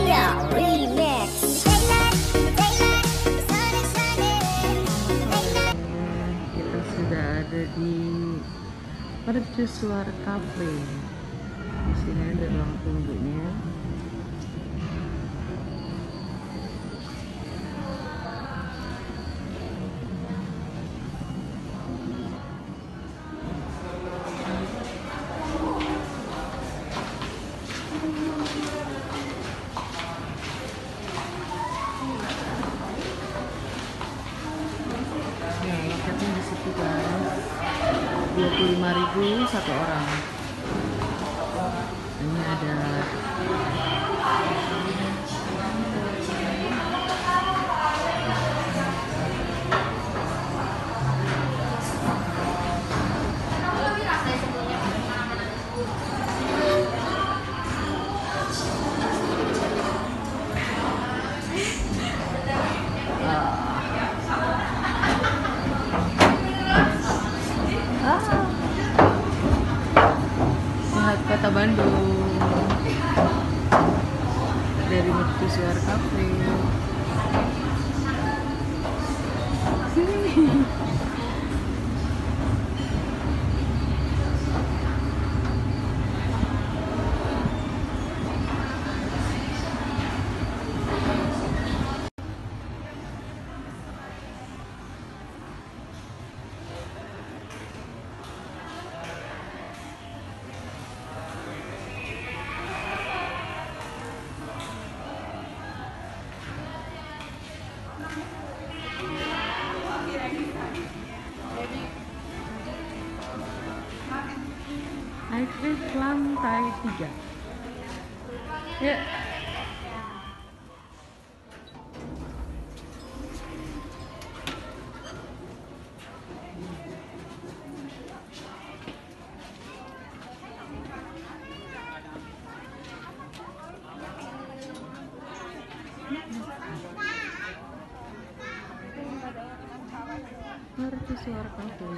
Mandalia Remix. Kita sudah ada di Mercusuar Cafe. Di sini ada ruang tunggunya. Loketnya di situ kan 25.000 satu orang. Ini ada lihat kota Bandung dari Mercusuar Cafe. Naik lantai 3. Ya. Mercusuar Cafe.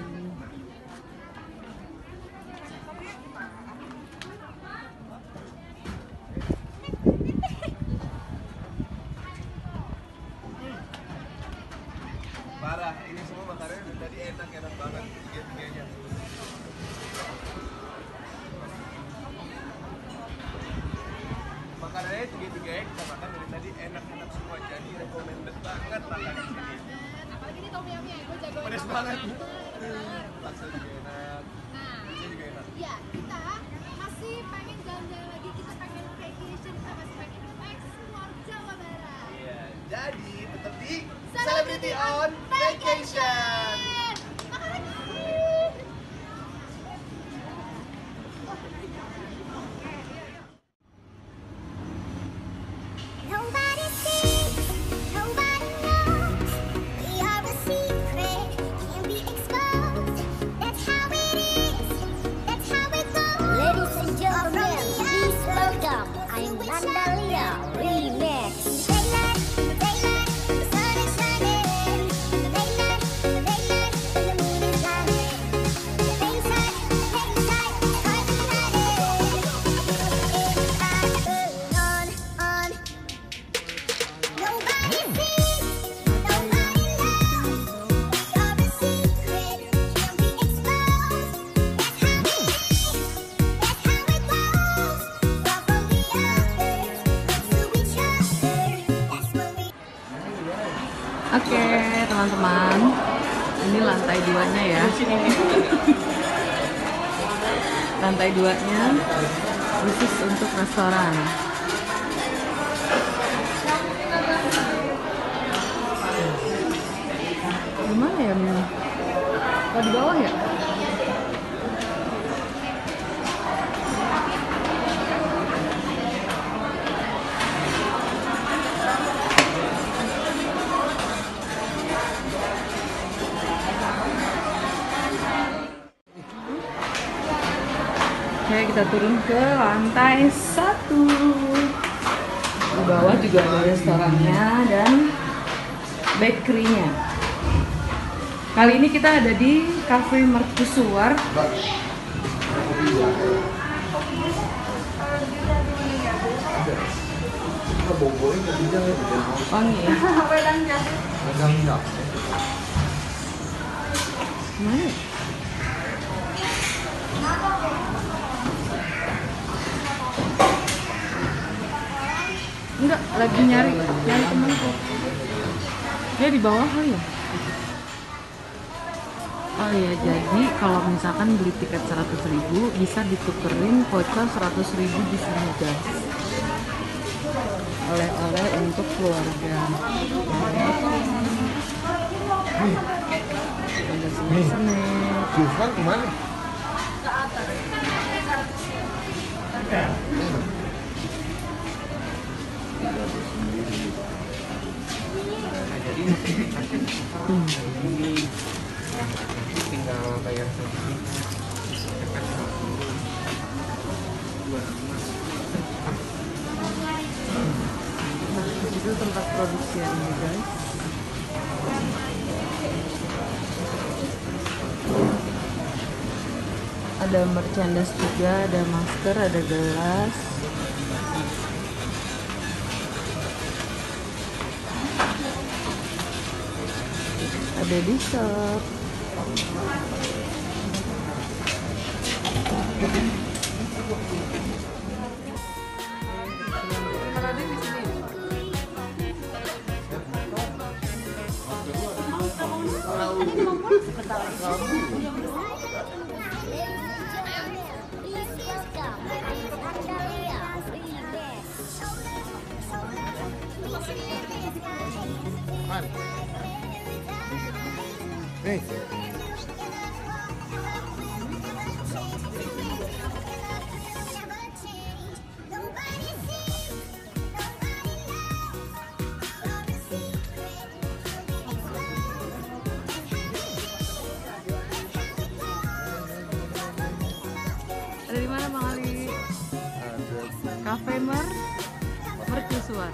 Parah, ini semua makanannya tadi enak banget tiga-tiganya. Makanannya tiga-tiganya kita makan dari tadi enak-enak semua, jadi recommended banget makan di sini. Apalagi ini tom yumnya, gue jago. Pedes banget. Laksa juga enak. Ini juga enak. Ya, kita masih pengen jalan-jalan lagi, kita pengen vacation, kita masih pengen explore Jawa Barat. Iya, jadi tetap di Celebrity on Vacation. Makan lagi. Nobody sees, nobody knows. We are a secret, can't be exposed. That's how it is, that's how it goes. Ladies and gentlemen, please welcome I'm Mandalia Remix. Daylight, daylight, the sun is shining. Daylight, daylight, when the moon is shining. Hang tight, heart united. If I burn on. Nobody sees, nobody knows. You're a secret, can't be exposed. That's how it is, that's how it goes. We're from the other, to each other. That's what we. Oke, teman-teman. Ini lantai 2-nya ya. Lantai 2-nya khusus untuk restoran. Gimana ya, Min? Oh, di bawah ya? Oke, kita turun ke lantai 1. Di bawah juga ada restorannya dan bakery-nya. Kali ini kita ada di Cafe Mercusuar. bobonya ke bidang ya, bidang Wangi ya. wedang jahe. Mana? Enggak, lagi nyari temanku. Dia di bawah kali ya? Oh iya, jadi kalau misalkan beli tiket 100.000 bisa ditukerin voucher 100.000 di sini guys. Oleh-oleh untuk keluarga. Ada snack-snack. Dufan kemana? Tinggal bayar Itu tempat produksiannya guys. Ada merchandise juga, ada masker, ada gelas. Ada dessert. Nih. Ada di mana Bang Ali? Cafe Mercusuar.